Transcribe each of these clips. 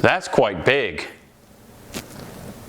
That's quite big.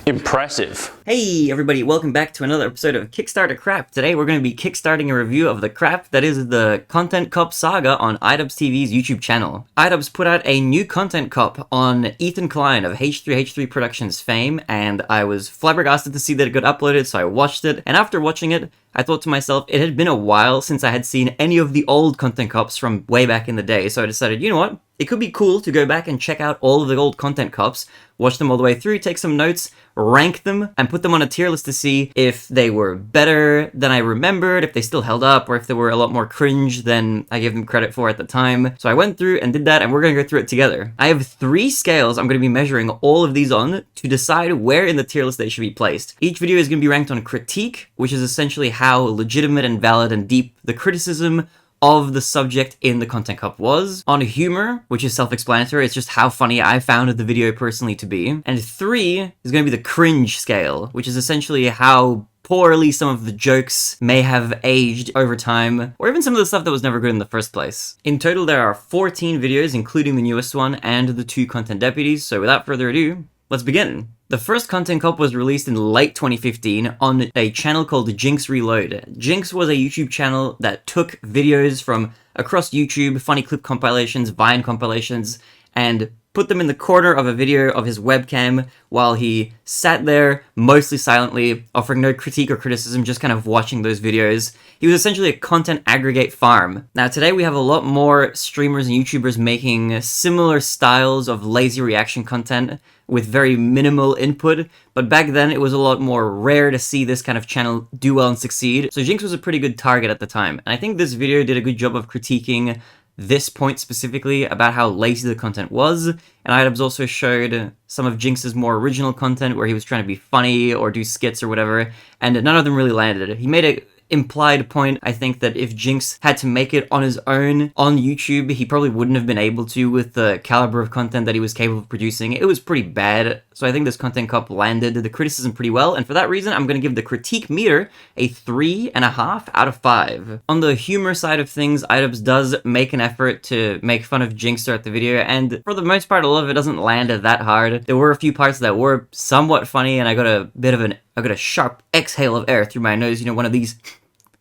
Impressive. Hey everybody, welcome back to another episode of Kickstarter Crap. Today we're going to be kickstarting a review of the crap that is the Content Cop saga on iDubbbzTV's YouTube channel. iDubbbz put out a new Content Cop on Ethan Klein of H3H3 Productions fame, and I was flabbergasted to see that it got uploaded, so I watched it, and after watching it, I thought to myself, it had been a while since I had seen any of the old Content Cops from way back in the day, so I decided, you know what? It could be cool to go back and check out all of the old Content Cops, watch them all the way through, take some notes, rank them, and put them on a tier list to see if they were better than I remembered, if they still held up, or if they were a lot more cringe than I gave them credit for at the time. So I went through and did that, and we're going to go through it together. I have 3 scales I'm going to be measuring all of these on to decide where in the tier list they should be placed. Each video is going to be ranked on critique, which is essentially how legitimate and valid and deep the criticism of the subject in the Content Cup was. On humor, which is self-explanatory, it's just how funny I found the video personally to be. And 3 is going to be the cringe scale, which is essentially how poorly some of the jokes may have aged over time, or even some of the stuff that was never good in the first place. In total, there are 14 videos, including the newest one and the 2 content deputies, so without further ado, let's begin. The first Content Cop was released in late 2015 on a channel called Jinx Reload. Jinx was a YouTube channel that took videos from across YouTube, funny clip compilations, Vine compilations, and put them in the corner of a video of his webcam while he sat there, mostly silently, offering no critique or criticism, just kind of watching those videos. He was essentially a content aggregate farm. Now today we have a lot more streamers and YouTubers making similar styles of lazy reaction content with very minimal input, but back then it was a lot more rare to see this kind of channel do well and succeed, so Jinx was a pretty good target at the time. And I think this video did a good job of critiquing this point specifically about how lazy the content was, and iDubbbz also showed some of Jinx's more original content where he was trying to be funny or do skits or whatever, and none of them really landed. He made a implied point, I think, that if Jinx had to make it on his own on YouTube, he probably wouldn't have been able to with the caliber of content that he was capable of producing. It was pretty bad, so I think this Content Cup landed the criticism pretty well, and for that reason, I'm going to give the critique meter a 3.5 out of 5. On the humor side of things, iDubbbz does make an effort to make fun of Jinx throughout the video, and for the most part, a lot of it doesn't land that hard. There were a few parts that were somewhat funny, and I got a sharp exhale of air through my nose, you know, one of these.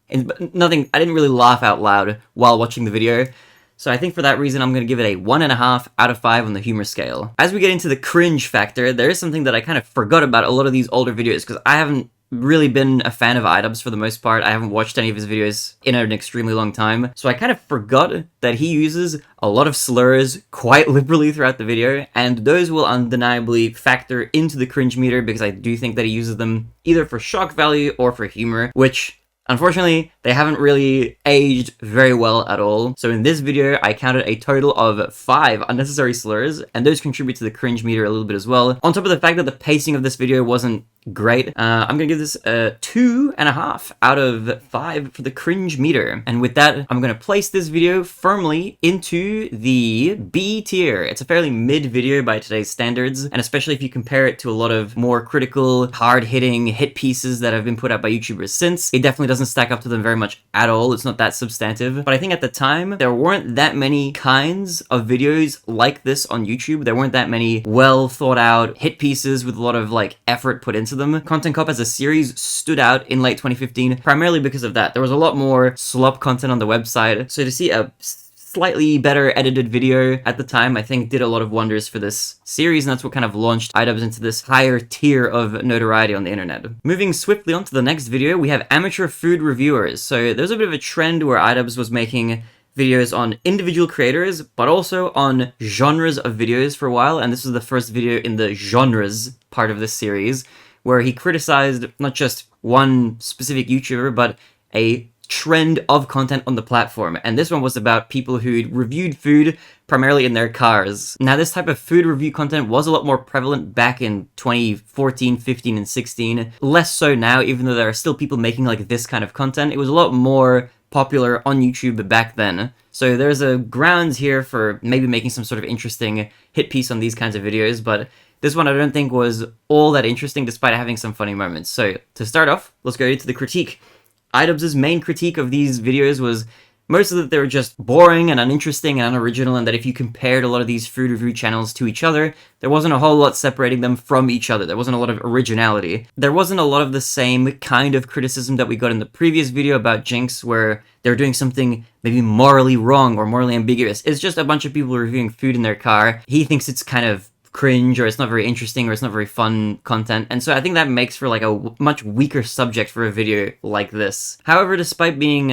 And nothing, I didn't really laugh out loud while watching the video, so I think for that reason I'm going to give it a 1.5 out of 5 on the humor scale. As we get into the cringe factor, there is something that I kind of forgot about a lot of these older videos, because I haven't really been a fan of iDubbbz for the most part. I haven't watched any of his videos in an extremely long time, so I kind of forgot that he uses a lot of slurs quite liberally throughout the video, and those will undeniably factor into the cringe meter, because I do think that he uses them either for shock value or for humor, which unfortunately, they haven't really aged very well at all. So in this video, I counted a total of 5 unnecessary slurs, and those contribute to the cringe meter a little bit as well. On top of the fact that the pacing of this video wasn't great, I'm gonna give this a 2.5 out of 5 for the cringe meter. And with that, I'm gonna place this video firmly into the B tier. It's a fairly mid video by today's standards, and especially if you compare it to a lot of more critical, hard-hitting hit pieces that have been put out by YouTubers since, it definitely doesn't stack up to them very much at all. It's not that substantive. But I think at the time, there weren't that many kinds of videos like this on YouTube. There weren't that many well thought out hit pieces with a lot of like effort put into them. Content Cop as a series stood out in late 2015 primarily because of that. There was a lot more slop content on the website, so to see a slightly better edited video at the time, I think did a lot of wonders for this series, and that's what kind of launched iDubbbz into this higher tier of notoriety on the internet. Moving swiftly on to the next video, we have amateur food reviewers. So there's a bit of a trend where iDubbbz was making videos on individual creators, but also on genres of videos for a while, and this was the first video in the genres part of this series, where he criticized not just one specific YouTuber, but a trend of content on the platform, and this one was about people who reviewed food primarily in their cars. Now, this type of food review content was a lot more prevalent back in 2014, 15, and 16. Less so now, even though there are still people making like this kind of content. It was a lot more popular on YouTube back then. So there's a grounds here for maybe making some sort of interesting hit piece on these kinds of videos, but this one I don't think was all that interesting despite having some funny moments. So to start off, let's go into the critique. iDubbbz's main critique of these videos was most of it they were just boring and uninteresting and unoriginal, and that if you compared a lot of these food review channels to each other, there wasn't a whole lot separating them from each other. There wasn't a lot of originality. There wasn't a lot of the same kind of criticism that we got in the previous video about Jinx, where they're doing something maybe morally wrong or morally ambiguous. It's just a bunch of people reviewing food in their car. He thinks it's kind of cringe, or it's not very interesting, or it's not very fun content, and so I think that makes for like a much weaker subject for a video like this. However, despite being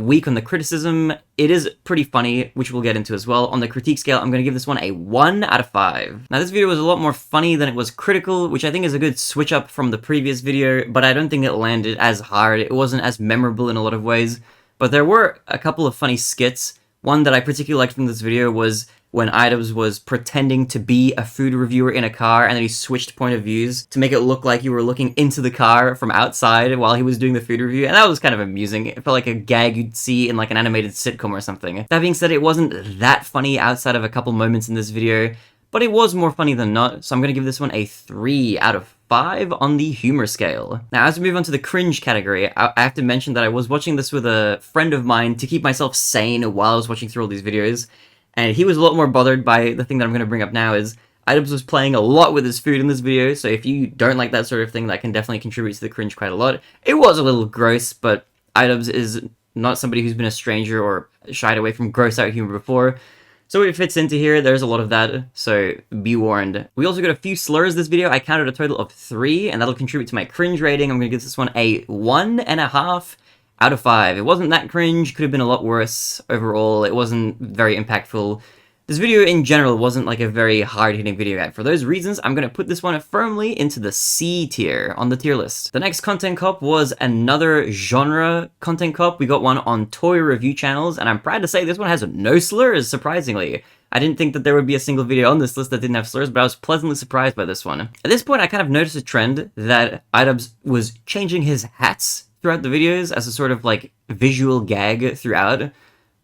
weak on the criticism, it is pretty funny, which we'll get into as well. On the critique scale, I'm going to give this one a 1 out of 5. Now, this video was a lot more funny than it was critical, which I think is a good switch up from the previous video, but I don't think it landed as hard. It wasn't as memorable in a lot of ways, but there were a couple of funny skits. One that I particularly liked from this video was when iDubbbz was pretending to be a food reviewer in a car, and then he switched point of views to make it look like you were looking into the car from outside while he was doing the food review, and that was kind of amusing. It felt like a gag you'd see in like an animated sitcom or something. That being said, it wasn't that funny outside of a couple moments in this video, but it was more funny than not, so I'm going to give this one a 3 out of 5 on the humor scale. Now, as we move on to the cringe category, I have to mention that I was watching this with a friend of mine to keep myself sane while I was watching through all these videos, and he was a lot more bothered by the thing that I'm going to bring up now. Is iDubbbz was playing a lot with his food in this video, so if you don't like that sort of thing, that can definitely contribute to the cringe quite a lot. It was a little gross, but iDubbbz is not somebody who's been a stranger or shied away from gross out humor before, so it fits into here. There's a lot of that, so be warned. We also got a few slurs this video. I counted a total of 3, and that'll contribute to my cringe rating. I'm going to give this one a 1.5 out of 5. It wasn't that cringe, could have been a lot worse overall. It wasn't very impactful. This video in general wasn't like a very hard-hitting video guide. For those reasons, I'm going to put this one firmly into the C tier on the tier list. The next content cop was another genre content cop. We got one on toy review channels, and I'm proud to say this one has no slurs, surprisingly. I didn't think that there would be a single video on this list that didn't have slurs, but I was pleasantly surprised by this one. At this point, I kind of noticed a trend that iDubbbz was changing his hats throughout the videos as a sort of like visual gag throughout,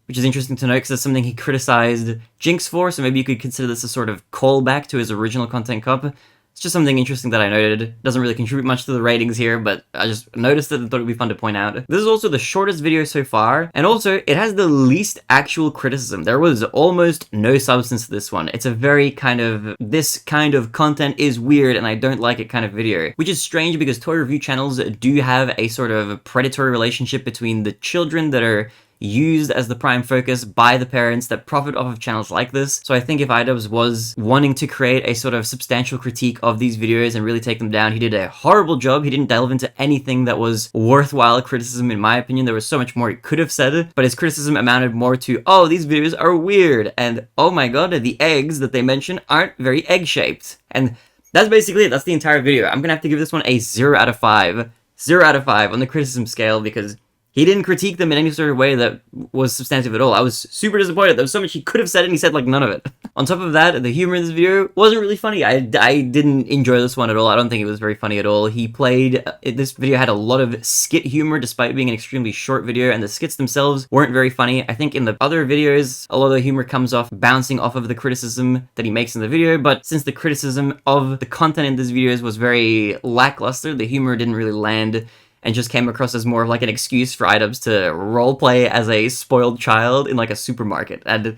which is interesting to note because that's something he criticized Jinx for, so maybe you could consider this a sort of callback to his original content cup. It's just something interesting that I noted. Doesn't really contribute much to the ratings here, but I just noticed it and thought it would be fun to point out. This is also the shortest video so far, and also it has the least actual criticism. There was almost no substance to this one. It's a very kind of, this kind of content is weird and I don't like it kind of video, which is strange because toy review channels do have a sort of predatory relationship between the children that are used as the prime focus by the parents that profit off of channels like this. So I think if iDubbbz was wanting to create a sort of substantial critique of these videos and really take them down, he did a horrible job. He didn't delve into anything that was worthwhile criticism, in my opinion. There was so much more he could have said, but his criticism amounted more to, oh, these videos are weird, and oh my god, the eggs that they mention aren't very egg-shaped. And that's basically it. That's the entire video. I'm gonna have to give this one a 0 out of 5. 0 out of 5 on the criticism scale because he didn't critique them in any sort of way that was substantive at all. I was super disappointed. There was so much he could have said and he said like none of it. On top of that, the humor in this video wasn't really funny. I didn't enjoy this one at all. I don't think it was very funny at all. He played, this video had a lot of skit humor despite being an extremely short video, and the skits themselves weren't very funny. I think in the other videos, a lot of the humor comes off bouncing off of the criticism that he makes in the video, but since the criticism of the content in these videos was very lackluster, the humor didn't really land and just came across as more of like an excuse for iDubbbz to roleplay as a spoiled child in like a supermarket, and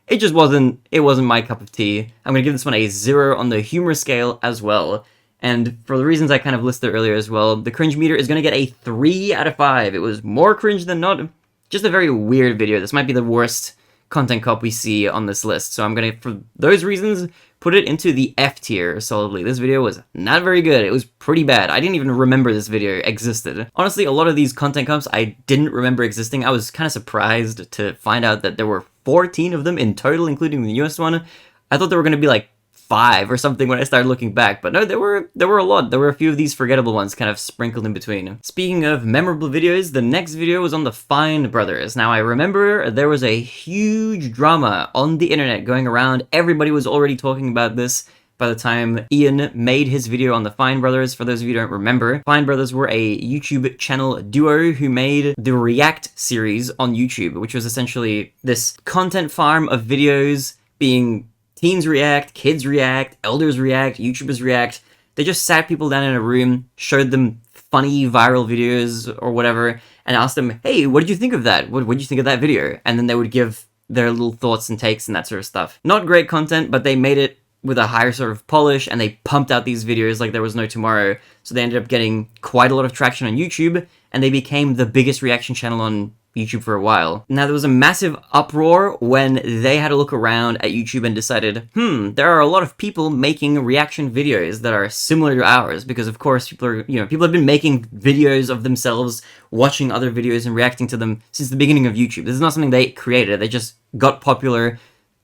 it just wasn't my cup of tea. I'm gonna give this one a 0 on the humor scale as well, and for the reasons I kind of listed earlier as well, the cringe meter is gonna get a 3 out of 5. It was more cringe than not. Just a very weird video. This might be the worst content cop we see on this list, so I'm gonna, for those reasons, put it into the F tier solidly. This video was not very good. It was pretty bad. I didn't even remember this video existed. Honestly, a lot of these content comps I didn't remember existing. I was kind of surprised to find out that there were 14 of them in total, including the newest one. I thought there were going to be like 5 or something when I started looking back, but no, there were a lot. There were a few of these forgettable ones kind of sprinkled in between. Speaking of memorable videos, the next video was on the Fine Brothers. Now, I remember there was a huge drama on the internet going around. Everybody was already talking about this by the time Ian made his video on the Fine Brothers. For those of you who don't remember, Fine Brothers were a YouTube channel duo who made the React series on YouTube, which was essentially this content farm of videos being teens react, kids react, elders react, YouTubers react. They just sat people down in a room, showed them funny viral videos or whatever, and ask them, hey, what did you think of that? What did you think of that video? And then they would give their little thoughts and takes and that sort of stuff. Not great content, but they made it with a higher sort of polish, and they pumped out these videos like there was no tomorrow. So they ended up getting quite a lot of traction on YouTube, and they became the biggest reaction channel on YouTube for a while. Now, there was a massive uproar when they had a look around at YouTube and decided, there are a lot of people making reaction videos that are similar to ours, because of course people have been making videos of themselves watching other videos and reacting to them since the beginning of YouTube. This is not something they created. They just got popular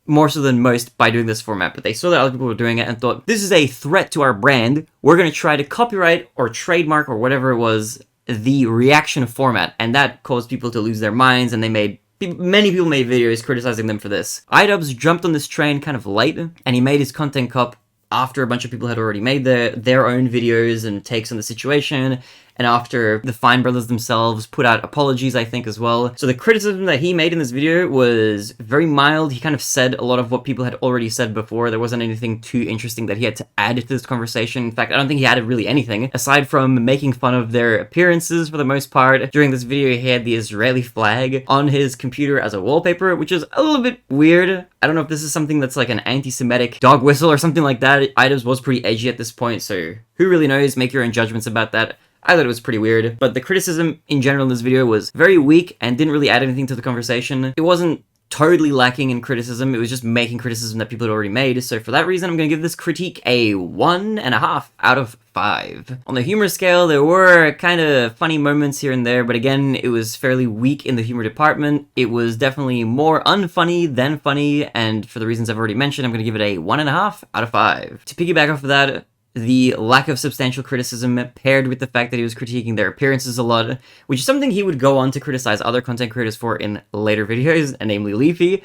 more so than most by doing this format, but they saw that other people were doing it and thought, this is a threat to our brand. We're going to try to copyright or trademark or whatever it was the reaction format, and that caused people to lose their minds, and many people made videos criticizing them for this. iDubbbz jumped on this train kind of late, and he made his content cup after a bunch of people had already made their own videos and takes on the situation, and after the Fine brothers themselves put out apologies, I think, as well. So the criticism that he made in this video was very mild. He kind of said a lot of what people had already said before. There wasn't anything too interesting that he had to add to this conversation. In fact, I don't think he added really anything, aside from making fun of their appearances for the most part. During this video, he had the Israeli flag on his computer as a wallpaper, which is a little bit weird. I don't know if this is something that's like an anti-Semitic dog whistle or something like that. iDubbbz was pretty edgy at this point, so who really knows? Make your own judgments about that. I thought it was pretty weird, but the criticism in general in this video was very weak and didn't really add anything to the conversation. It wasn't totally lacking in criticism, it was just making criticism that people had already made, so for that reason I'm going to give this critique a 1.5 out of 5. On the humor scale, there were kind of funny moments here and there, but again, it was fairly weak in the humor department. It was definitely more unfunny than funny, and for the reasons I've already mentioned, I'm going to give it a 1.5 out of 5. To piggyback off of that, the lack of substantial criticism paired with the fact that he was critiquing their appearances a lot, which is something he would go on to criticize other content creators for in later videos, and namely Leafy.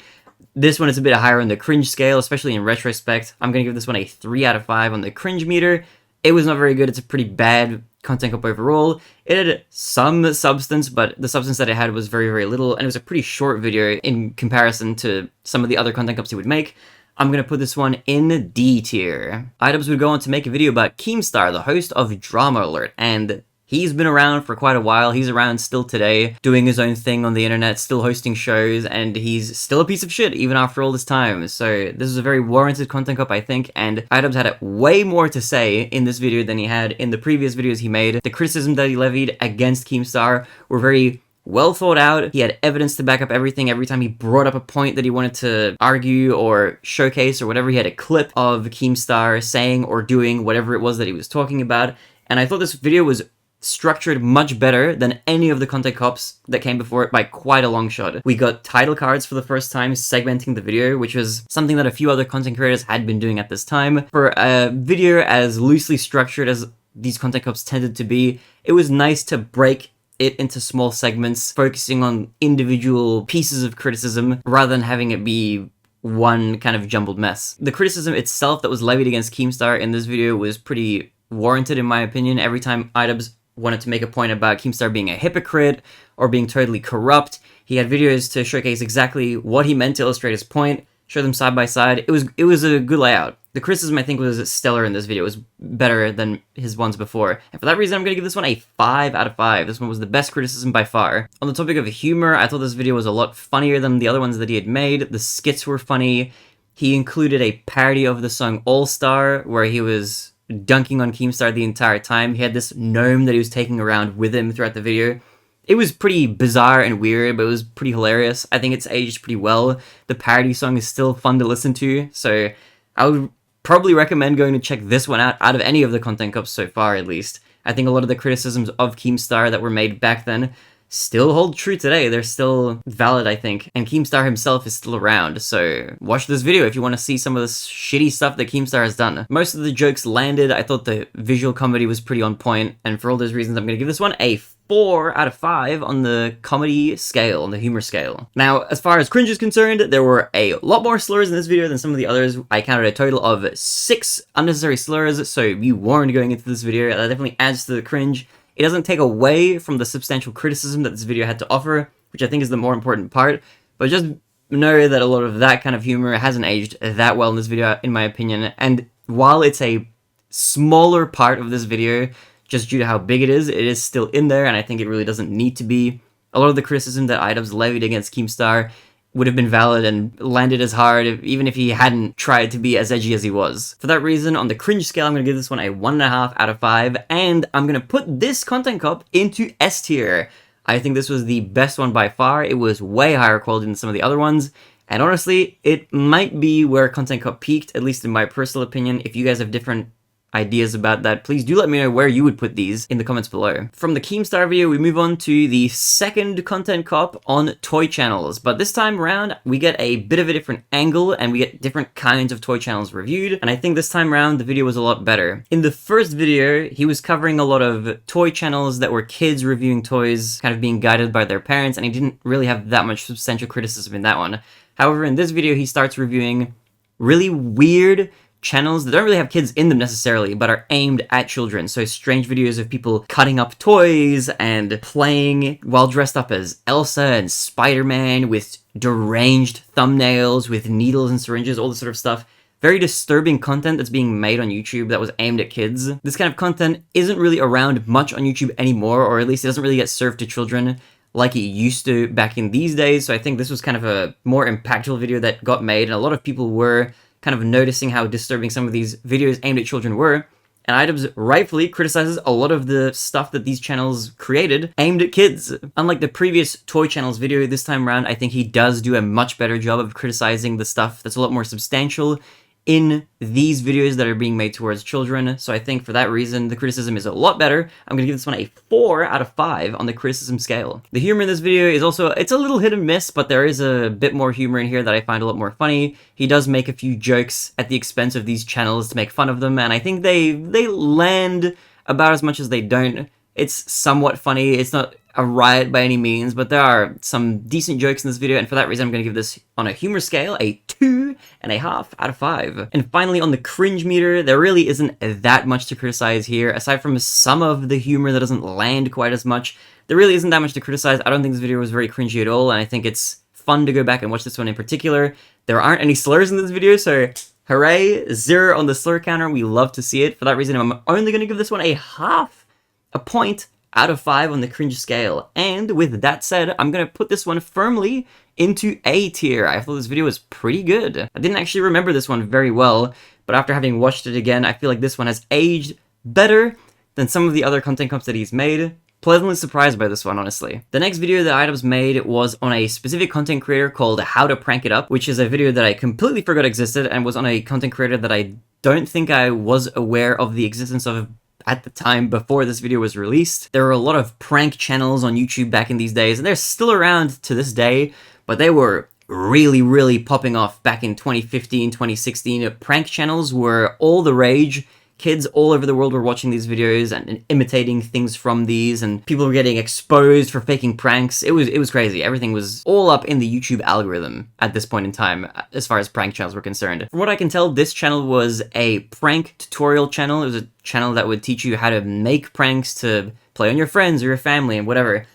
This one is a bit higher on the cringe scale, especially in retrospect. I'm going to give this one a 3 out of 5 on the cringe meter. It was not very good. It's a pretty bad content cup overall. It had some substance, but the substance that it had was very, very little, and it was a pretty short video in comparison to some of the other content cups he would make. I'm going to put this one in D tier. iDubbbz would go on to make a video about Keemstar, the host of Drama Alert, and he's been around for quite a while. He's around still today, doing his own thing on the internet, still hosting shows, and he's still a piece of shit even after all this time. So this is a very warranted content cup, I think, and iDubbbz had way more to say in this video than he had in the previous videos he made. The criticism that he levied against Keemstar were very well thought out. He had evidence to back up everything. Every time he brought up a point that he wanted to argue or showcase or whatever, he had a clip of Keemstar saying or doing whatever it was that he was talking about. And I thought this video was structured much better than any of the content cups that came before it by quite a long shot. We got title cards for the first time, segmenting the video, which was something that a few other content creators had been doing at this time. For a video as loosely structured as these content cups tended to be, it was nice to break it into small segments, focusing on individual pieces of criticism rather than having it be one kind of jumbled mess. The criticism itself that was levied against Keemstar in this video was pretty warranted in my opinion. Every time iDubbbz wanted to make a point about Keemstar being a hypocrite or being totally corrupt, he had videos to showcase exactly what he meant to illustrate his point, show them side by side. It was a good layout. The criticism, I think, was stellar in this video. It was better than his ones before. And for that reason, I'm going to give this one a 5 out of 5. This one was the best criticism by far. On the topic of humor, I thought this video was a lot funnier than the other ones that he had made. The skits were funny. He included a parody of the song All Star, where he was dunking on Keemstar the entire time. He had this gnome that he was taking around with him throughout the video. It was pretty bizarre and weird, but it was pretty hilarious. I think it's aged pretty well. The parody song is still fun to listen to, so I would probably recommend going to check this one out of any of the content cups so far, at least. I think a lot of the criticisms of Keemstar that were made back then still hold true today. They're still valid, I think. And Keemstar himself is still around, so watch this video if you want to see some of this shitty stuff that Keemstar has done. Most of the jokes landed. I thought the visual comedy was pretty on point, and for all those reasons, I'm going to give this one a 4 out of 5 on the comedy scale, on the humor scale. Now, as far as cringe is concerned, there were a lot more slurs in this video than some of the others. I counted a total of 6 unnecessary slurs, so be warned going into this video. That definitely adds to the cringe. It doesn't take away from the substantial criticism that this video had to offer, which I think is the more important part, but just know that a lot of that kind of humor hasn't aged that well in this video, in my opinion, and while it's a smaller part of this video, just due to how big it is still in there, and I think it really doesn't need to be. a lot of the criticism that iDubbbz levied against Keemstar would have been valid and landed as hard even if he hadn't tried to be as edgy as he was. For that reason, on the cringe scale, I'm going to give this one a 1.5 out of 5, and I'm going to put this content cop into S tier. I think this was the best one by far. It was way higher quality than some of the other ones, and honestly, it might be where content cop peaked, at least in my personal opinion. If you guys have different ideas about that, please do let me know where you would put these in the comments below. From the Keemstar video, we move on to the second content cop on toy channels, but this time around we get a bit of a different angle and we get different kinds of toy channels reviewed, and I think this time around the video was a lot better. In the first video, he was covering a lot of toy channels that were kids reviewing toys, kind of being guided by their parents, and he didn't really have that much substantial criticism in that one. However, in this video, he starts reviewing really weird channels that don't really have kids in them necessarily, but are aimed at children. So strange videos of people cutting up toys and playing while dressed up as Elsa and Spider-Man, with deranged thumbnails, with needles and syringes, all this sort of stuff. Very disturbing content that's being made on YouTube that was aimed at kids. This kind of content isn't really around much on YouTube anymore, or at least it doesn't really get served to children like it used to back in these days. So I think this was kind of a more impactful video that got made, and a lot of people were kind of noticing how disturbing some of these videos aimed at children were, and iDubbbz rightfully criticizes a lot of the stuff that these channels created aimed at kids. Unlike the previous Toy Channels video, this time around I think he does do a much better job of criticizing the stuff that's a lot more substantial in these videos that are being made towards children. So I think for that reason, the criticism is a lot better. I'm gonna give this one a 4 out of 5 on the criticism scale. The humor in this video is also, it's a little hit and miss, but there is a bit more humor in here that I find a lot more funny. He does make a few jokes at the expense of these channels to make fun of them, and I think they land about as much as they don't. It's somewhat funny. It's not a riot by any means, but there are some decent jokes in this video, and for that reason I'm going to give this, on a humor scale, a 2.5 out of 5. And finally, on the cringe meter, there really isn't that much to criticize here. Aside from some of the humor that doesn't land quite as much, there really isn't that much to criticize. I don't think this video was very cringy at all, and I think it's fun to go back and watch this one in particular. There aren't any slurs in this video, so hooray, 0 on the slur counter. We love to see it. For that reason, I'm only going to give this one a half a point out of 5 on the cringe scale. And with that said, I'm going to put this one firmly into A tier. I thought this video was pretty good. I didn't actually remember this one very well, but after having watched it again, I feel like this one has aged better than some of the other content comps that he's made. Pleasantly surprised by this one, honestly. The next video that iDubbbz made was on a specific content creator called HOWTOPRANKITUP, which is a video that I completely forgot existed and was on a content creator that I don't think I was aware of the existence of at the time before this video was released. There were a lot of prank channels on YouTube back in these days, and they're still around to this day, but they were really popping off back in 2015, 2016. Prank channels were all the rage. Kids all over the world were watching these videos and imitating things from these, and people were getting exposed for faking pranks. It was crazy. Everything was all up in the YouTube algorithm at this point in time, as far as prank channels were concerned. From what I can tell, this channel was a prank tutorial channel. It was a channel that would teach you how to make pranks to play on your friends or your family and whatever.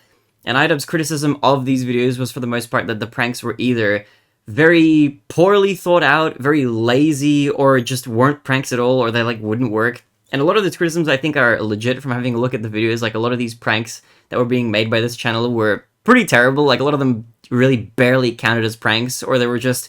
And iDubbbz's criticism of these videos was for the most part that the pranks were either very poorly thought out, very lazy, or just weren't pranks at all, or they like wouldn't work. And a lot of the criticisms I think are legit from having a look at the videos. Like a lot of these pranks that were being made by this channel were pretty terrible. Like a lot of them really barely counted as pranks, or they were just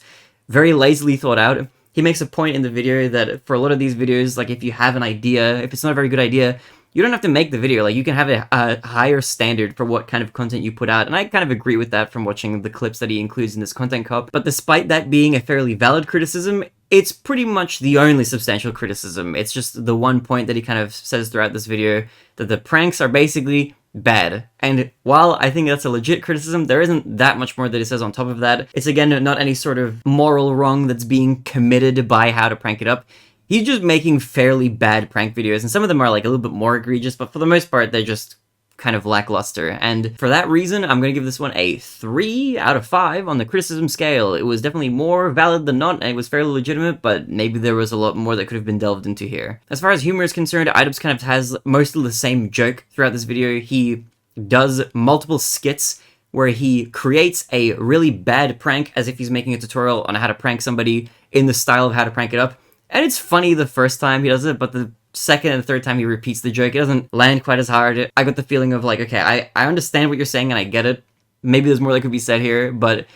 very lazily thought out. He makes a point in the video that for a lot of these videos, like if you have an idea, if it's not a very good idea, you don't have to make the video. Like you can have a higher standard for what kind of content you put out, and I kind of agree with that from watching the clips that he includes in this content cup. But despite that being a fairly valid criticism, it's pretty much the only substantial criticism. It's just the one point that he kind of says throughout this video, that the pranks are basically bad. And while I think that's a legit criticism, there isn't that much more that he says on top of that. It's again not any sort of moral wrong that's being committed by How to Prank It Up. He's just making fairly bad prank videos, and some of them are like a little bit more egregious, but for the most part, they're just kind of lackluster. And for that reason, I'm going to give this one a 3 out of 5 on the criticism scale. It was definitely more valid than not, and it was fairly legitimate, but maybe there was a lot more that could have been delved into here. As far as humor is concerned, iDubbbz kind of has mostly the same joke throughout this video. He does multiple skits where he creates a really bad prank as if he's making a tutorial on how to prank somebody in the style of How to Prank It Up. And it's funny the first time he does it, but the second and third time he repeats the joke, it doesn't land quite as hard. I got the feeling of like, okay, I understand what you're saying and I get it, maybe there's more that could be said here, but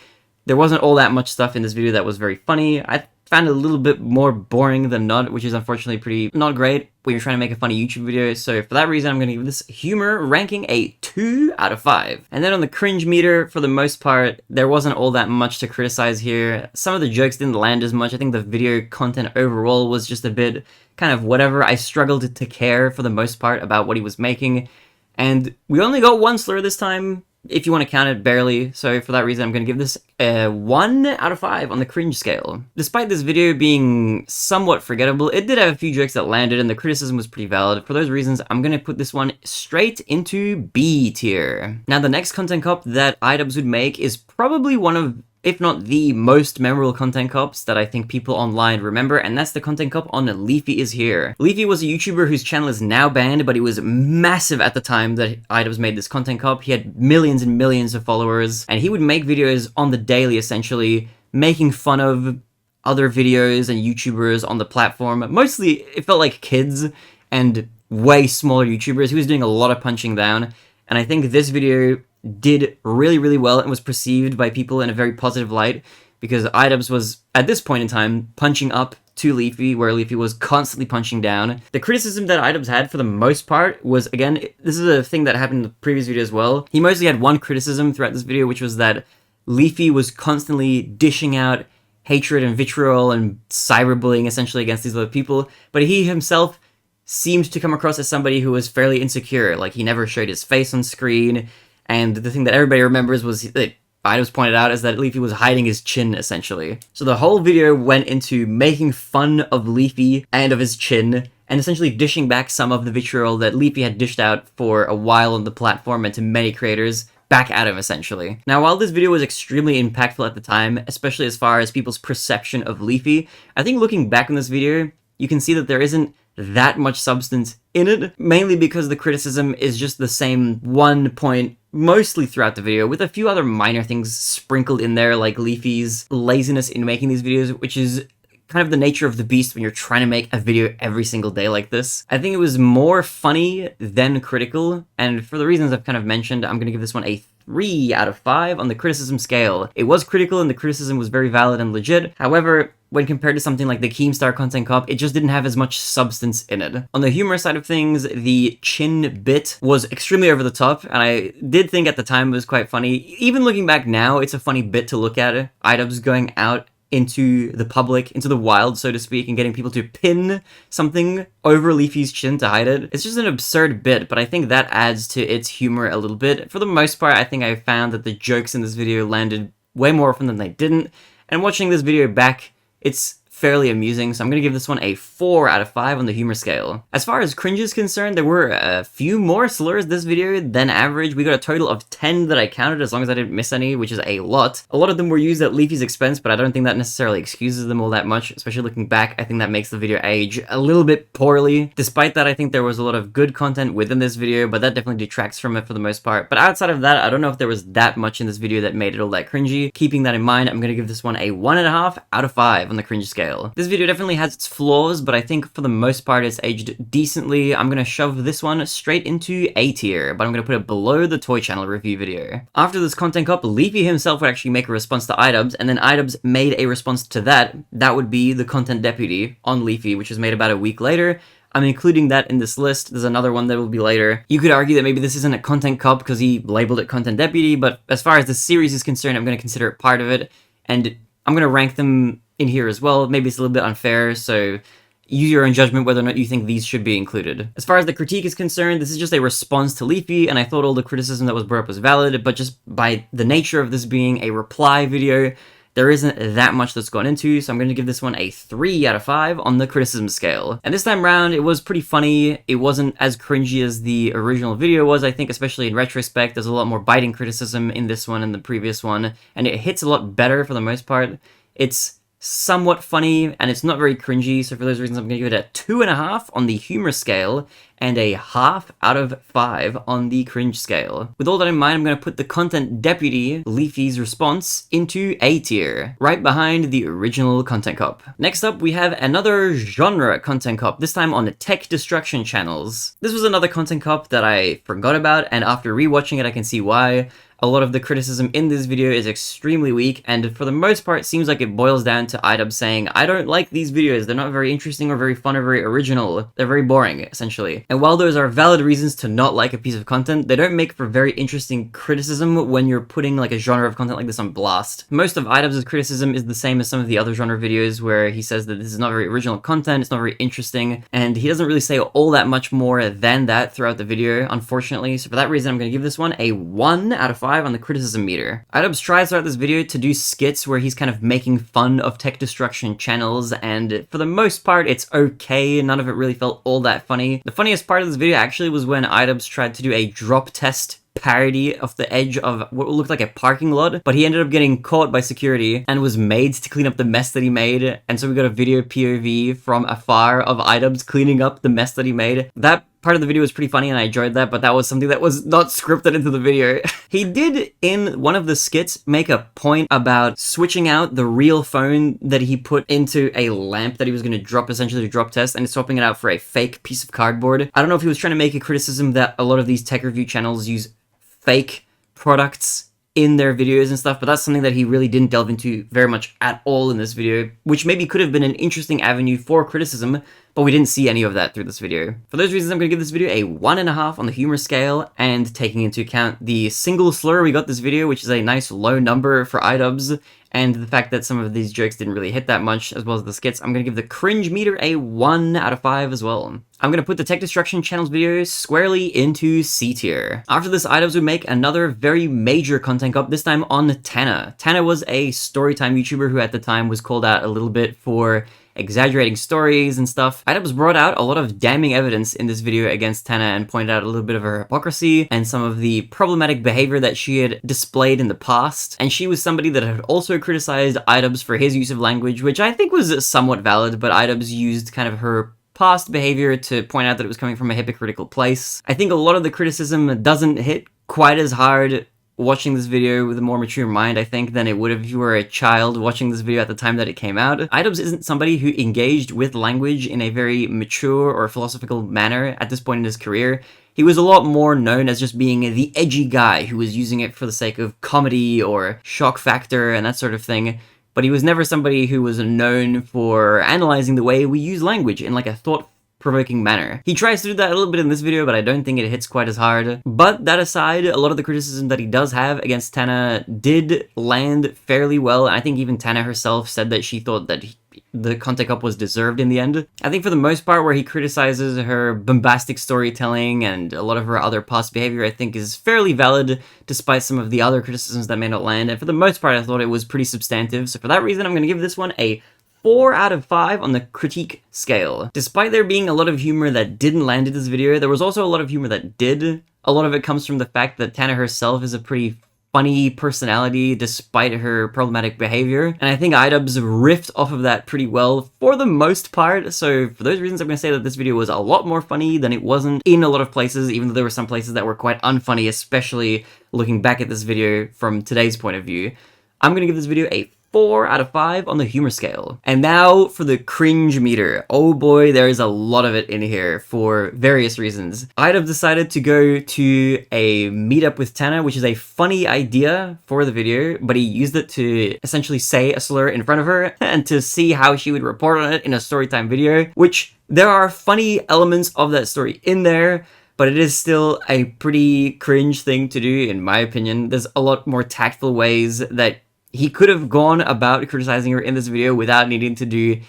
there wasn't all that much stuff in this video that was very funny. I found it a little bit more boring than not, which is unfortunately pretty not great when you're trying to make a funny YouTube video. So for that reason, I'm going to give this humor ranking a 2 out of 5. And then on the cringe meter, for the most part, there wasn't all that much to criticize here. Some of the jokes didn't land as much. I think the video content overall was just a bit kind of whatever. I struggled to care for the most part about what he was making. And we only got one slur this time, if you want to count it, barely. So for that reason, I'm going to give this a 1 out of 5 on the cringe scale. Despite this video being somewhat forgettable, it did have a few jokes that landed and the criticism was pretty valid. For those reasons, I'm going to put this one straight into B tier. Now, the next content cop that iDubbbz would make is probably one of, if not the most memorable content cops that I think people online remember, and that's the content cop on Leafy is Here. Leafy was a YouTuber whose channel is now banned, but he was massive at the time that iDubbbz made this content cop. He had millions and millions of followers, and he would make videos on the daily, essentially, making fun of other videos and YouTubers on the platform. Mostly, it felt like kids and way smaller YouTubers. He was doing a lot of punching down, and I think this video did really well and was perceived by people in a very positive light because iDubbbz was, at this point in time, punching up to Leafy, where Leafy was constantly punching down. The criticism that iDubbbz had for the most part was, again, this is a thing that happened in the previous video as well. He mostly had one criticism throughout this video, which was that Leafy was constantly dishing out hatred and vitriol and cyberbullying essentially against these other people, but he himself seemed to come across as somebody who was fairly insecure. Like, he never showed his face on screen. And the thing that everybody remembers was that iDubbbz pointed out is that Leafy was hiding his chin, essentially. So the whole video went into making fun of Leafy and of his chin, and essentially dishing back some of the vitriol that Leafy had dished out for a while on the platform and to many creators back at him, essentially. Now, while this video was extremely impactful at the time, especially as far as people's perception of Leafy, I think looking back on this video, you can see that there isn't that much substance in it, mainly because the criticism is just the same one point mostly throughout the video, with a few other minor things sprinkled in there, like Leafy's laziness in making these videos, which is kind of the nature of the beast when you're trying to make a video every single day like this. I think it was more funny than critical, and for the reasons I've kind of mentioned, I'm going to give this one a 3 out of 5 on the criticism scale. It was critical and the criticism was very valid and legit. However, when compared to something like the Keemstar content cop, it just didn't have as much substance in it. On the humor side of things, the chin bit was extremely over the top, and I did think at the time it was quite funny. Even looking back now, it's a funny bit to look at. iDubbbz going out into the public, into the wild, so to speak, and getting people to pin something over Leafy's chin to hide it. It's just an absurd bit, but I think that adds to its humor a little bit. For the most part, I think I found that the jokes in this video landed way more often than they didn't, and watching this video back, it's fairly amusing, so I'm going to give this one a 4 out of 5 on the humor scale. As far as cringe is concerned, there were a few more slurs this video than average. We got a total of 10 that I counted, as long as I didn't miss any, which is a lot. A lot of them were used at Leafy's expense, but I don't think that necessarily excuses them all that much, especially looking back. I think that makes the video age a little bit poorly. Despite that, I think there was a lot of good content within this video, but that definitely detracts from it for the most part. But outside of that, I don't know if there was that much in this video that made it all that cringy. Keeping that in mind, I'm going to give this one a 1.5 out of 5 on the cringe scale. This video definitely has its flaws, but I think for the most part it's aged decently. I'm going to shove this one straight into A tier, but I'm going to put it below the Toy Channel review video. After this content cop, Leafy himself would actually make a response to iDubbbz, and then iDubbbz made a response to that. That would be the Content Deputy on Leafy, which was made about a week later. I'm including that in this list. There's another one that will be later. You could argue that maybe this isn't a content cop because he labeled it Content Deputy, but as far as the series is concerned, I'm going to consider it part of it, and I'm going to rank them in here as well. Maybe it's a little bit unfair, so use your own judgment whether or not you think these should be included. As far as the critique is concerned, this is just a response to Leafy, and I thought all the criticism that was brought up was valid, but just by the nature of this being a reply video, there isn't that much that's gone into, so I'm going to give this one a 3 out of 5 on the criticism scale. And this time around, it was pretty funny. It wasn't as cringy as the original video was, I think, especially in retrospect. There's a lot more biting criticism in this one and the previous one, and it hits a lot better for the most part. It's somewhat funny, and it's not very cringy, so for those reasons I'm going to give it a 2.5 on the humor scale, and a half out of 5 on the cringe scale. With all that in mind, I'm going to put the content deputy, Leafy's response, into A tier, right behind the original content cop. Next up, we have another genre content cop, this time on the tech destruction channels. This was another content cop that I forgot about, and after rewatching it, I can see why. A lot of the criticism in this video is extremely weak, and for the most part, it seems like it boils down to iDubbbz saying, I don't like these videos, they're not very interesting or very fun or very original, they're very boring, essentially. And while those are valid reasons to not like a piece of content, they don't make for very interesting criticism when you're putting like a genre of content like this on blast. Most of iDubbbz's criticism is the same as some of the other genre videos where he says that this is not very original content, it's not very interesting, and he doesn't really say all that much more than that throughout the video, unfortunately. So for that reason, I'm going to give this one a 1 out of 5 on the criticism meter. iDubbbz tries throughout this video to do skits where he's kind of making fun of tech destruction channels, and for the most part it's okay, none of it really felt all that funny. The funniest part of this video actually was when iDubbbz tried to do a drop test parody of the edge of what looked like a parking lot, but he ended up getting caught by security and was made to clean up the mess that he made, and so we got a video POV from afar of iDubbbz cleaning up the mess that he made. That part of the video was pretty funny and I enjoyed that, but that was something that was not scripted into the video. He did, in one of the skits, make a point about switching out the real phone that he put into a lamp that he was going to drop, essentially to drop test, and swapping it out for a fake piece of cardboard. I don't know if he was trying to make a criticism that a lot of these tech review channels use fake products in their videos and stuff, but that's something that he really didn't delve into very much at all in this video, which maybe could have been an interesting avenue for criticism, but we didn't see any of that through this video. For those reasons, I'm going to give this video a 1.5 on the humor scale, and taking into account the single slur we got this video, which is a nice low number for iDubbbz, and the fact that some of these jokes didn't really hit that much, as well as the skits, I'm going to give the cringe meter a 1 out of 5 as well. I'm going to put the Tech Destruction channel's videos squarely into C tier. After this, iDubbbz would make another very major content cop, this time on Tana. Tana was a storytime YouTuber who at the time was called out a little bit for exaggerating stories and stuff. iDubbbz brought out a lot of damning evidence in this video against Tana and pointed out a little bit of her hypocrisy and some of the problematic behavior that she had displayed in the past. And she was somebody that had also criticized iDubbbz for his use of language, which I think was somewhat valid, but iDubbbz used kind of her past behavior to point out that it was coming from a hypocritical place. I think a lot of the criticism doesn't hit quite as hard watching this video with a more mature mind, I think, than it would if you were a child watching this video at the time that it came out. iDubbbz isn't somebody who engaged with language in a very mature or philosophical manner at this point in his career. He was a lot more known as just being the edgy guy who was using it for the sake of comedy or shock factor and that sort of thing. But he was never somebody who was known for analyzing the way we use language in like a thought-provoking manner. He tries to do that a little bit in this video, but I don't think it hits quite as hard. But that aside, a lot of the criticism that he does have against Tana did land fairly well, and I think even Tana herself said that she thought that the content cop was deserved in the end. I think for the most part, where he criticizes her bombastic storytelling and a lot of her other past behavior, I think is fairly valid, despite some of the other criticisms that may not land, and for the most part, I thought it was pretty substantive, so for that reason, I'm going to give this one a 4 out of 5 on the critique scale. Despite there being a lot of humor that didn't land in this video, there was also a lot of humor that did. A lot of it comes from the fact that Tana herself is a pretty funny personality despite her problematic behavior, and I think iDubbbz riffed off of that pretty well for the most part, so for those reasons I'm going to say that this video was a lot more funny than it wasn't in a lot of places, even though there were some places that were quite unfunny, especially looking back at this video from today's point of view. I'm going to give this video a 4 out of 5 on the humor scale. And now for the cringe meter. Oh boy, there is a lot of it in here for various reasons. iDubbbz decided to go to a meetup with Tana, which is a funny idea for the video, but he used it to essentially say a slur in front of her and to see how she would report on it in a storytime video, which there are funny elements of that story in there, but it is still a pretty cringe thing to do, in my opinion. There's a lot more tactful ways that he could have gone about criticizing her in this video without needing to do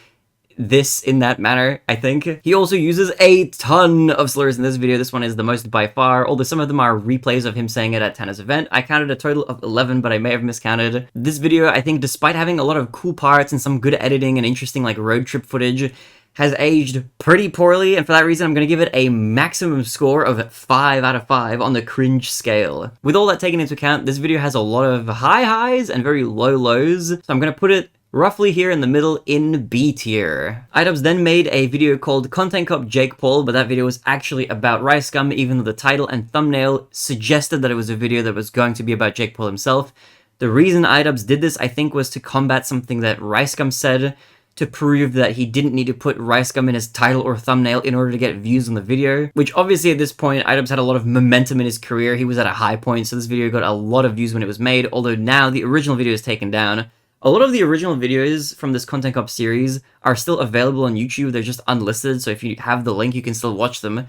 this in that manner, I think. He also uses a ton of slurs in this video. This one is the most by far, although some of them are replays of him saying it at Tana's event. I counted a total of 11, but I may have miscounted. This video, I think, despite having a lot of cool parts and some good editing and interesting like road trip footage, has aged pretty poorly, and for that reason I'm going to give it a maximum score of 5 out of 5 on the cringe scale. With all that taken into account, this video has a lot of high highs and very low lows, so I'm going to put it roughly here in the middle in B tier. iDubbbz then made a video called Content Cop Jake Paul, but that video was actually about RiceGum, even though the title and thumbnail suggested that it was a video that was going to be about Jake Paul himself. The reason iDubbbz did this, I think, was to combat something that RiceGum said, to prove that he didn't need to put RiceGum in his title or thumbnail in order to get views on the video, which obviously at this point, iDubbbz had a lot of momentum in his career. He was at a high point, so this video got a lot of views when it was made, although now the original video is taken down. A lot of the original videos from this Content Cop series are still available on YouTube, they're just unlisted, so if you have the link, you can still watch them.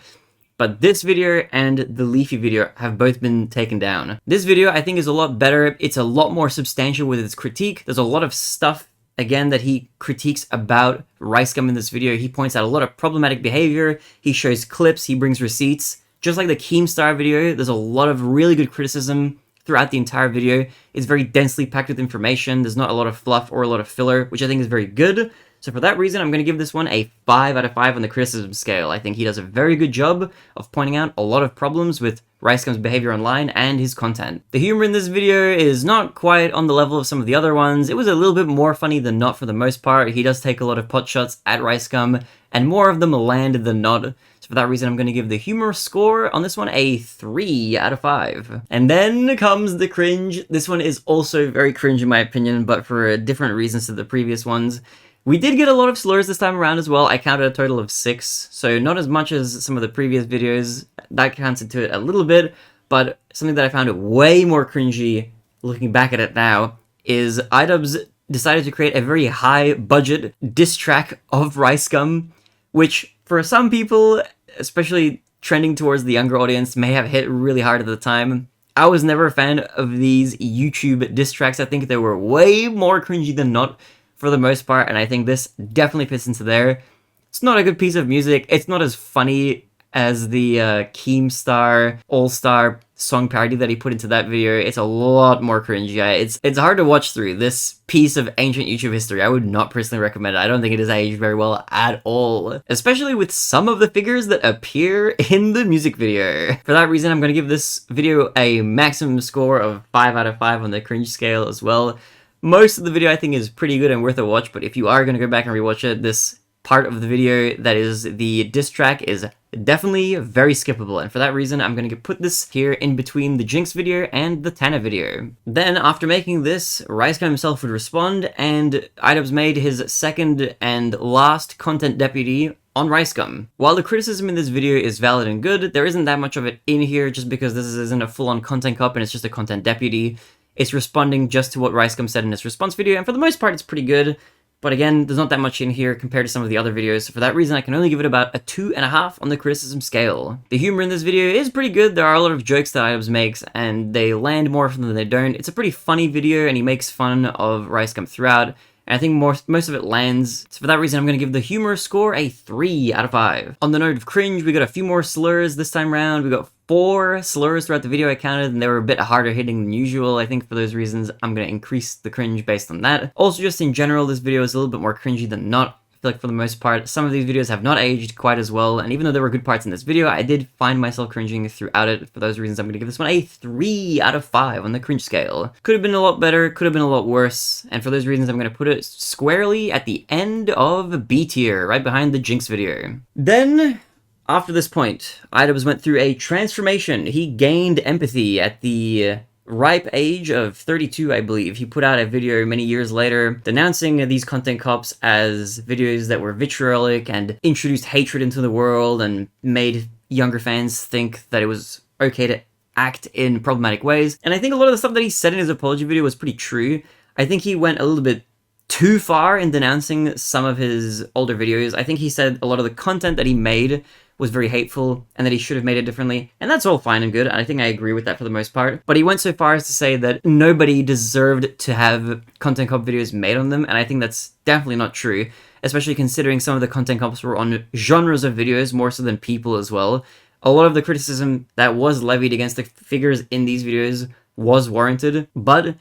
But this video and the Leafy video have both been taken down. This video, I think, is a lot better. It's a lot more substantial with its critique. There's a lot of stuff, again, that he critiques about RiceGum in this video. He points out a lot of problematic behavior, he shows clips, he brings receipts. Just like the Keemstar video, there's a lot of really good criticism throughout the entire video. It's very densely packed with information, there's not a lot of fluff or a lot of filler, which I think is very good. So for that reason, I'm going to give this one a 5 out of 5 on the criticism scale. I think he does a very good job of pointing out a lot of problems with RiceGum's behavior online and his content. The humor in this video is not quite on the level of some of the other ones. It was a little bit more funny than not for the most part. He does take a lot of pot shots at RiceGum, and more of them land than not. So for that reason, I'm going to give the humor score on this one a 3 out of 5. And then comes the cringe. This one is also very cringe in my opinion, but for different reasons to the previous ones. We did get a lot of slurs this time around as well. I counted a total of 6, so not as much as some of the previous videos. That counts into it a little bit, but something that I found way more cringy, looking back at it now, is iDubbbz decided to create a very high-budget diss track of RiceGum, which for some people, especially trending towards the younger audience, may have hit really hard at the time. I was never a fan of these YouTube diss tracks. I think they were way more cringy than not, for the most part, and I think this definitely fits into there. It's not a good piece of music. It's not as funny as the Keemstar All-Star song parody that he put into that video. It's a lot more cringy. It's hard to watch through. This piece of ancient YouTube history, I would not personally recommend it. I don't think it is aged very well at all, especially with some of the figures that appear in the music video. For that reason, I'm going to give this video a maximum score of 5 out of 5 on the cringe scale as well. Most of the video I think is pretty good and worth a watch, but if you are going to go back and rewatch it, this part of the video that is the diss track is definitely very skippable, and for that reason I'm going to put this here in between the Jinx video and the Tana video. Then after making this, RiceGum himself would respond, and iDubbbz made his second and last content deputy on RiceGum. While the criticism in this video is valid and good, there isn't that much of it in here just because this isn't a full-on content cop and it's just a content deputy. It's responding just to what RiceGum said in his response video, and for the most part it's pretty good. But again, there's not that much in here compared to some of the other videos, so for that reason I can only give it about a 2.5 on the criticism scale. The humor in this video is pretty good. There are a lot of jokes that iDubbbz makes, and they land more often than they don't. It's a pretty funny video, and he makes fun of RiceGum throughout, and I think most of it lands. So for that reason I'm going to give the humor score a 3 out of 5. On the note of cringe, we got a few more slurs this time around. We got 4 slurs throughout the video I counted, and they were a bit harder hitting than usual. I think for those reasons, I'm going to increase the cringe based on that. Also, just in general, this video is a little bit more cringy than not. I feel like for the most part, some of these videos have not aged quite as well, and even though there were good parts in this video, I did find myself cringing throughout it. For those reasons, I'm going to give this one a 3 out of 5 on the cringe scale. Could have been a lot better, could have been a lot worse, and for those reasons, I'm going to put it squarely at the end of B tier, right behind the Jinx video. Then, after this point, iDubbbz went through a transformation. He gained empathy at the ripe age of 32, I believe. He put out a video many years later denouncing these content cops as videos that were vitriolic and introduced hatred into the world and made younger fans think that it was okay to act in problematic ways. And I think a lot of the stuff that he said in his apology video was pretty true. I think he went a little bit too far in denouncing some of his older videos. I think he said a lot of the content that he made was very hateful and that he should have made it differently, and that's all fine and good, and I think I agree with that for the most part. But he went so far as to say that nobody deserved to have content cop videos made on them, and I think that's definitely not true, especially considering some of the content cops were on genres of videos more so than people as well. A lot of the criticism that was levied against the figures in these videos was warranted, but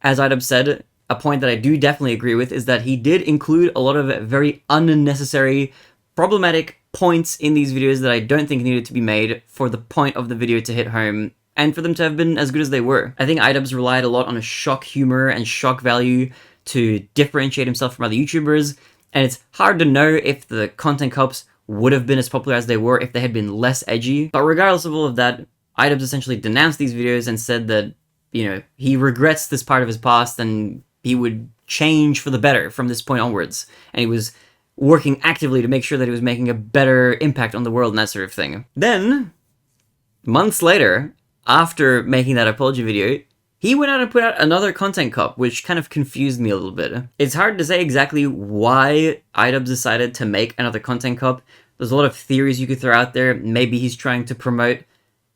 as iDubbbz said, a point that I do definitely agree with is that he did include a lot of very unnecessary, problematic points in these videos that I don't think needed to be made for the point of the video to hit home, and for them to have been as good as they were. I think iDubbbz relied a lot on a shock humor and shock value to differentiate himself from other YouTubers, and it's hard to know if the content cups would have been as popular as they were if they had been less edgy. But regardless of all of that, iDubbbz essentially denounced these videos and said that, you know, he regrets this part of his past and he would change for the better from this point onwards. And he was working actively to make sure that he was making a better impact on the world and that sort of thing. Then, months later, after making that apology video, he went out and put out another content cup, which kind of confused me a little bit. It's hard to say exactly why iDubbbz decided to make another content cup. There's a lot of theories you could throw out there. Maybe he's trying to promote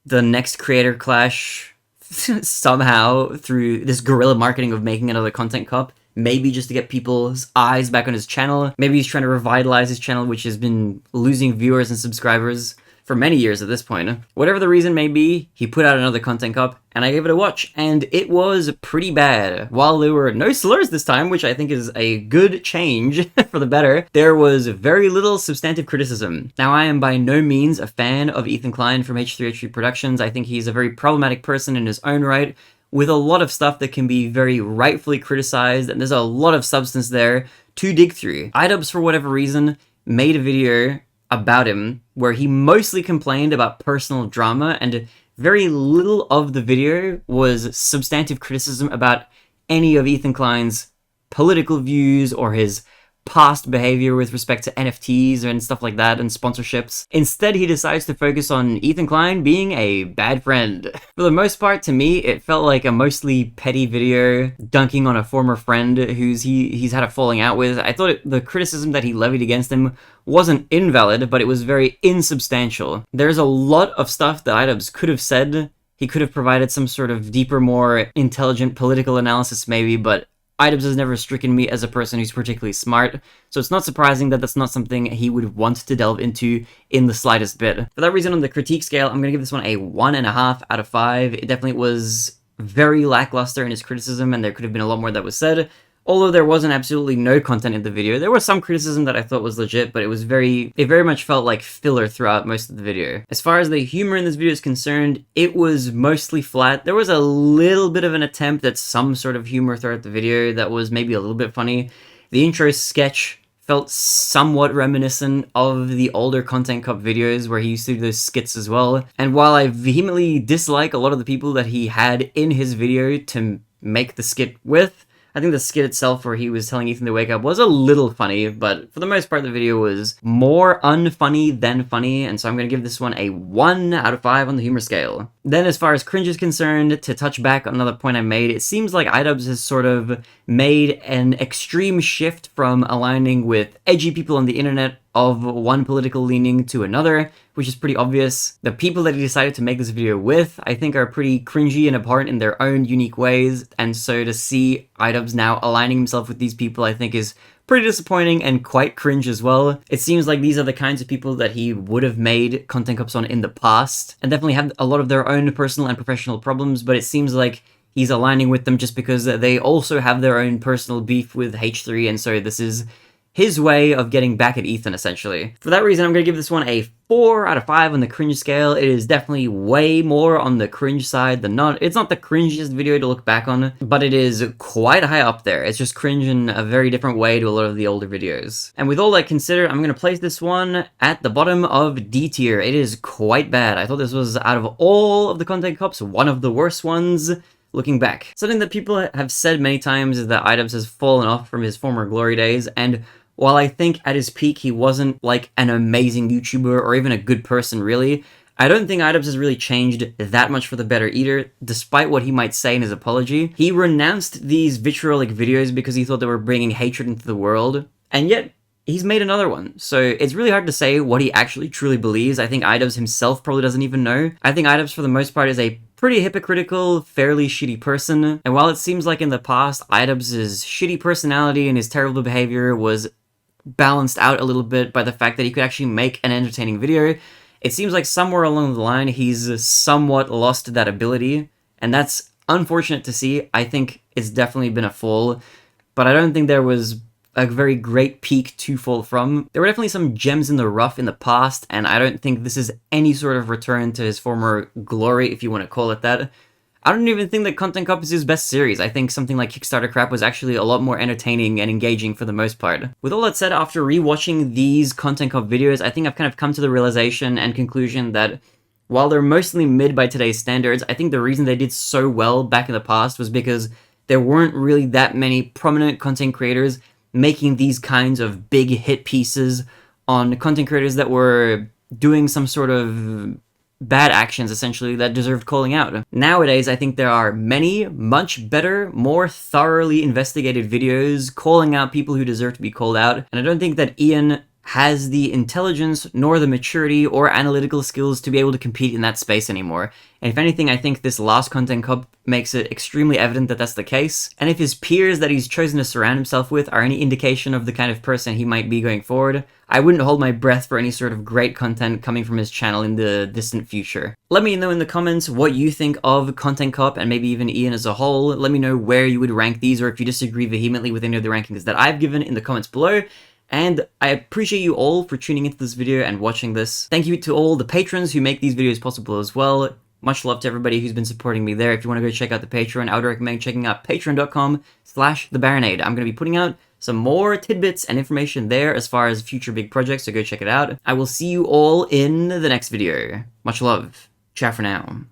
the next creator clash somehow through this guerrilla marketing of making another content cup. Maybe just to get people's eyes back on his channel. Maybe he's trying to revitalize his channel, which has been losing viewers and subscribers for many years at this point. Whatever the reason may be, he put out another content cup, and I gave it a watch, and it was pretty bad. While there were no slurs this time, which I think is a good change for the better, there was very little substantive criticism. Now, I am by no means a fan of Ethan Klein from H3H3 Productions. I think he's a very problematic person in his own right, with a lot of stuff that can be very rightfully criticized, and there's a lot of substance there to dig through. iDubbbz, for whatever reason, made a video about him where he mostly complained about personal drama, and very little of the video was substantive criticism about any of Ethan Klein's political views or his past behavior with respect to NFTs and stuff like that and sponsorships. Instead, he decides to focus on Ethan Klein being a bad friend. For the most part, to me, it felt like a mostly petty video dunking on a former friend he's had a falling out with. I thought the criticism that he levied against him wasn't invalid, but it was very insubstantial. There's a lot of stuff that iDubbbz could have said. He could have provided some sort of deeper, more intelligent political analysis maybe, but iDubbbz has never stricken me as a person who's particularly smart, so it's not surprising that that's not something he would want to delve into in the slightest bit. For that reason, on the critique scale, I'm going to give this one a 1.5 out of 5. It definitely was very lackluster in his criticism, and there could have been a lot more that was said. Although there wasn't absolutely no content in the video, there was some criticism that I thought was legit, but it very much felt like filler throughout most of the video. As far as the humor in this video is concerned, it was mostly flat. There was a little bit of an attempt at some sort of humor throughout the video that was maybe a little bit funny. The intro sketch felt somewhat reminiscent of the older Content Cup videos where he used to do those skits as well. And while I vehemently dislike a lot of the people that he had in his video to make the skit with, I think the skit itself where he was telling Ethan to wake up was a little funny, but for the most part the video was more unfunny than funny, and so I'm going to give this one a 1 out of 5 on the humor scale. Then as far as cringe is concerned, to touch back on another point I made, it seems like iDubbbz has sort of made an extreme shift from aligning with edgy people on the internet of one political leaning to another, which is pretty obvious. The people that he decided to make this video with, I think, are pretty cringy and abhorrent in their own unique ways, and so to see iDubbbz now aligning himself with these people, I think is pretty disappointing and quite cringe as well. It seems like these are the kinds of people that he would have made content cups on in the past, and definitely have a lot of their own personal and professional problems, but it seems like he's aligning with them just because they also have their own personal beef with H3, and so this is his way of getting back at Ethan, essentially. For that reason, I'm going to give this one a 4 out of 5 on the cringe scale. It is definitely way more on the cringe side than not. It's not the cringiest video to look back on, but it is quite high up there. It's just cringe in a very different way to a lot of the older videos. And with all that considered, I'm going to place this one at the bottom of D tier. It is quite bad. I thought this was, out of all of the content cups, one of the worst ones. Looking back. Something that people have said many times is that iDubbbz has fallen off from his former glory days, and while I think at his peak he wasn't like an amazing YouTuber or even a good person really, I don't think iDubbbz has really changed that much for the better either, despite what he might say in his apology. He renounced these vitriolic videos because he thought they were bringing hatred into the world, and yet he's made another one. So it's really hard to say what he actually truly believes. I think iDubbbz himself probably doesn't even know. I think iDubbbz for the most part is a pretty hypocritical, fairly shitty person, and while it seems like in the past iDubbbz's shitty personality and his terrible behavior was balanced out a little bit by the fact that he could actually make an entertaining video, it seems like somewhere along the line he's somewhat lost that ability, and that's unfortunate to see. I think it's definitely been a fall, but I don't think there was a very great peak to fall from. There were definitely some gems in the rough in the past, and I don't think this is any sort of return to his former glory, if you want to call it that. I don't even think that Content Cop is his best series. I think something like Kickstarter Crap was actually a lot more entertaining and engaging for the most part. With all that said, after rewatching these Content Cop videos, I think I've kind of come to the realization and conclusion that while they're mostly mid by today's standards, I think the reason they did so well back in the past was because there weren't really that many prominent content creators making these kinds of big hit pieces on content creators that were doing some sort of bad actions, essentially, that deserved calling out. Nowadays, I think there are many, much better, more thoroughly investigated videos calling out people who deserve to be called out, and I don't think that Ian has the intelligence, nor the maturity, or analytical skills to be able to compete in that space anymore. And if anything, I think this last Content Cop makes it extremely evident that that's the case. And if his peers that he's chosen to surround himself with are any indication of the kind of person he might be going forward, I wouldn't hold my breath for any sort of great content coming from his channel in the distant future. Let me know in the comments what you think of Content Cop and maybe even Ian as a whole. Let me know where you would rank these, or if you disagree vehemently with any of the rankings that I've given in the comments below. And I appreciate you all for tuning into this video and watching this. Thank you to all the patrons who make these videos possible as well. Much love to everybody who's been supporting me there. If you want to go check out the Patreon, I would recommend checking out patreon.com/TheBarinade. I'm going to be putting out some more tidbits and information there as far as future big projects, so go check it out. I will see you all in the next video. Much love. Ciao for now.